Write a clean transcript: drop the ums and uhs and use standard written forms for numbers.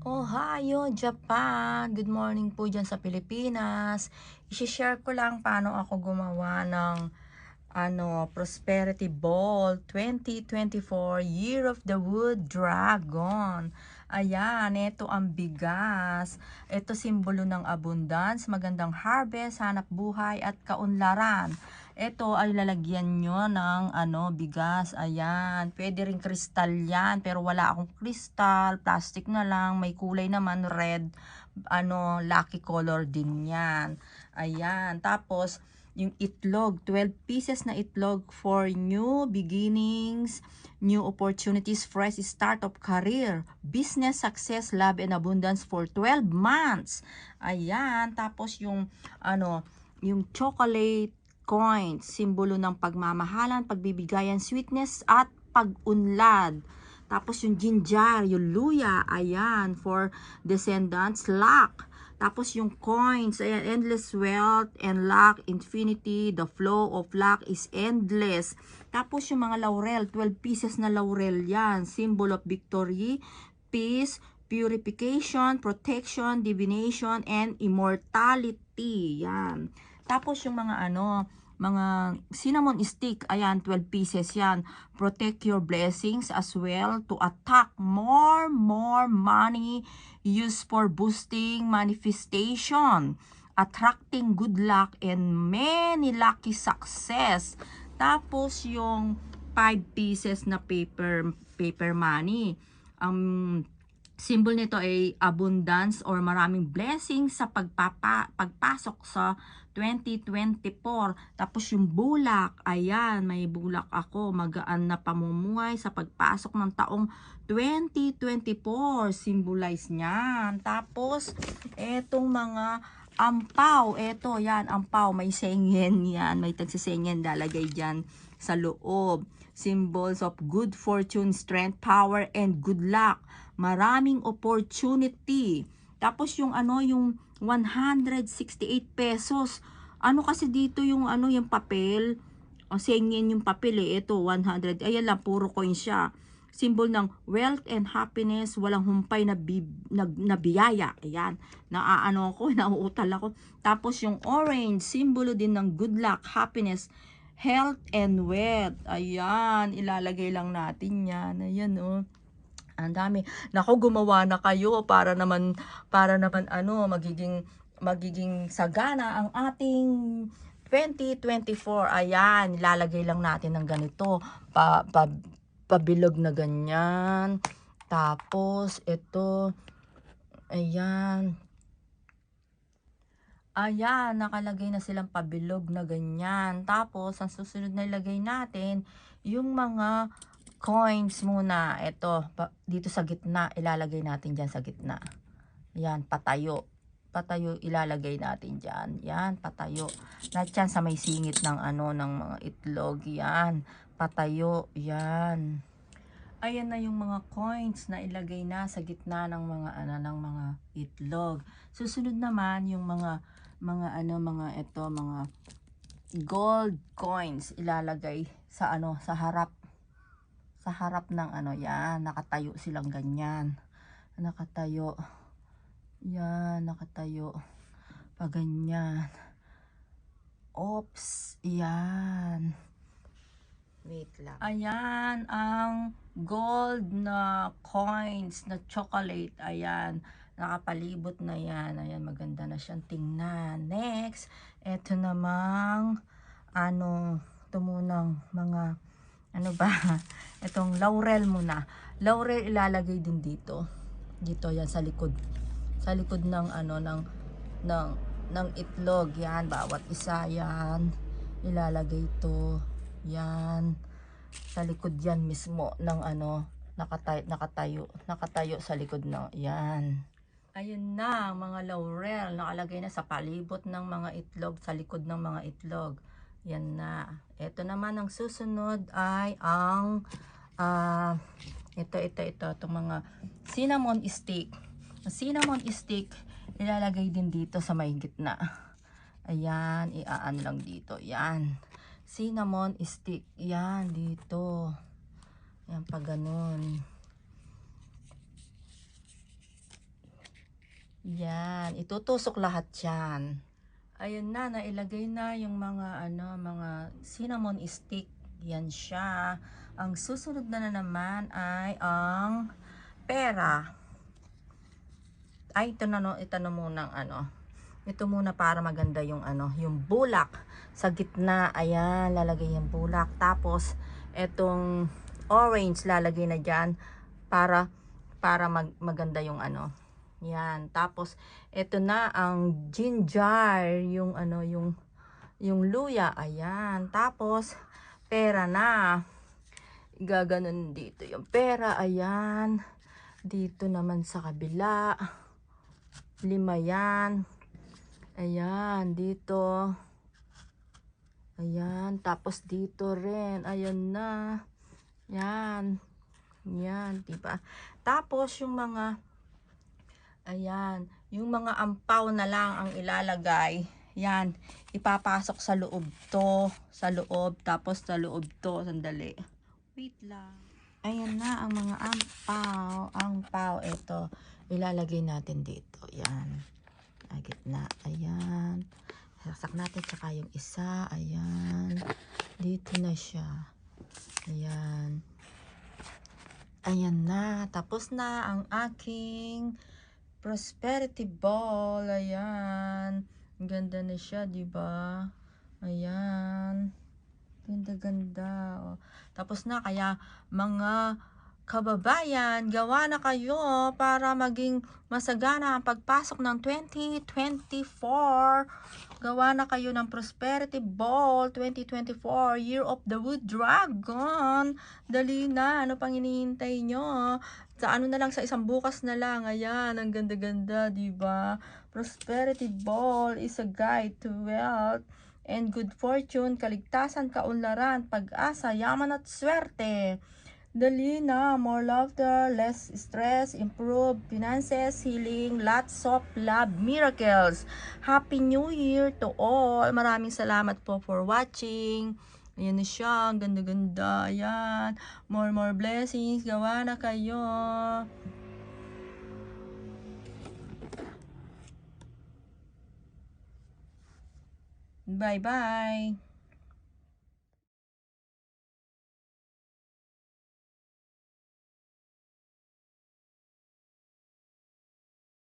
Ohayo, Japan! Good morning po dyan sa Pilipinas. I-share ko lang paano ako gumawa ng Prosperity Ball 2024 Year of the Wood Dragon. Ayan, ito ang bigas. Ito simbolo ng abundance, magandang harvest, hanap buhay at kaunlaran. Ito ay lalagyan nyo ng bigas. Ayan, pwede rin kristal yan, pero wala akong kristal, plastic na lang, may kulay naman red, lucky color din yan. Ayan, tapos yung itlog, 12 pieces na itlog for new beginnings, new opportunities, fresh start of career, business success, love and abundance for 12 months. Ayan, tapos yung chocolate coins, simbolo ng pagmamahalan, pagbibigayan, sweetness at pag-unlad. Tapos yung ginger, yung luya, ayan, for descendants, luck. Tapos yung coins, ayan, endless wealth and luck, infinity, the flow of luck is endless. Tapos yung mga laurel, 12 pieces na laurel yan, symbol of victory, peace, purification, protection, divination, and immortality. Yan. Tapos yung mga cinnamon stick, ayan, 12 pieces yan. Protect your blessings as well to attack more money used for boosting manifestation, attracting good luck and many lucky success. Tapos yung 5 pieces na paper money. Symbol nito ay abundance or maraming blessings sa pagpasok sa 2024. Tapos yung bulak, ayan, may bulak ako, magaan na pamumuhay sa pagpasok ng taong 2024, symbolize niyan. Tapos etong mga ampaw, eto yan, ampaw, may sengen yan, may tagsisengen lalagay dyan sa loob. Symbols of good fortune, strength, power, and good luck. Maraming opportunity. Tapos yung yung 168 pesos. Ano kasi dito yung yung papel. O sengen yung papel eh. Ito 100. Ayan lang, puro coin siya. Symbol ng wealth and happiness, walang humpay na biyaya. Ayan, ko, nauutal ako. Tapos yung orange, simbolo din ng good luck, happiness, health and wealth. Ayan, ilalagay lang natin yan. Ayan oh. Ang dami. Nako, gumawa na kayo para naman magiging sagana ang ating 2024. Ayan, ilalagay lang natin ng ganito. Pabilog na ganyan. Tapos ito, ayan. Ayan, nakalagay na silang pabilog na ganyan. Tapos, ang susunod na ilagay natin, yung mga coins muna. Ito, dito sa gitna, ilalagay natin dyan sa gitna. Yan, patayo. Patayo, ilalagay natin dyan. Yan, patayo. Lahat yan sa may singit ng ng mga itlog. Yan, patayo. Yan. Ayan na yung mga coins na ilagay na sa gitna ng mga itlog. Susunod naman yung mga gold coins ilalagay sa sa harap ng yan, nakatayo silang ganyan. Nakatayo. Yan, nakatayo. Pa ganyan. Oops, yan. Wait lang. Ayan, ang gold na coins na chocolate. Ayan, nakapalibot na yan. Ayan, maganda na siyang tingnan. Next, eto namang, ito munang mga, itong laurel muna. Laurel ilalagay din dito. Dito yan sa likod. Sa likod ng, ng itlog. Yan, bawat isa yan. Ilalagay ito. Yan. Sa likod yan mismo ng nakatayo sa likod ng yan. Ayun na, mga laurel nakalagay na sa palibot ng mga itlog, sa likod ng mga itlog. Yan na. Ito naman ang susunod ay ang itong mga cinnamon stick. Cinnamon stick ilalagay din dito sa may gitna. Ayan, iaan lang dito. Yan. Cinnamon stick. Yan, dito. Yan, pa ganun. Yan, itutusok lahat yan. Ayun na, nailagay na yung mga mga cinnamon stick. Yan siya. Ang susunod na naman ay ang pera. Ay, ito na muna ito muna para maganda yung yung bulak sa gitna. Ayan, lalagay yung bulak. Tapos, etong orange lalagay na dyan para maganda yung yan. Tapos, ito na ang ginger, yung yung luya. Ayan. Tapos, pera na. Gaganon dito yung pera. Ayan. Dito naman sa kabila. 5 yan. Ayan, dito. Ayan, tapos dito rin. Ayan na. Yan. Yan, diba? Tapos yung mga ayan, yung mga ampaw na lang ang ilalagay. Yan, ipapasok sa loob to, sa loob, tapos sa loob to. Sandali. Wait lang. Ayan na ang mga ampaw. Ampaw, ito. Ilalagay natin dito. Yan. Gitna. Ayan. Saksak natin. Tsaka yung isa. Ayan. Dito na siya. Ayan. Ayan na. Tapos na ang aking prosperity ball. Ayan. Ang ganda na siya, diba? Ayan. Ganda-ganda. Oh. Tapos na, kaya mga kababayan, gawa na kayo para maging masagana ang pagpasok ng 2024. Gawa na kayo ng Prosperity Ball 2024, Year of the Wood Dragon. Dali na, ano pang hinihintay nyo? Sa na lang, sa isang bukas na lang. Ayan, ang ganda-ganda, diba? Prosperity Ball is a guide to wealth and good fortune, kaligtasan, kaunlaran, pag-asa, yaman at swerte. Dali na, more laughter, less stress, improved finances, healing, lots of love, miracles. Happy New Year to all. Maraming salamat po for watching. Ayan na siya, ang ganda-ganda. Ayan, more blessings. Gawa na kayo. Bye-bye.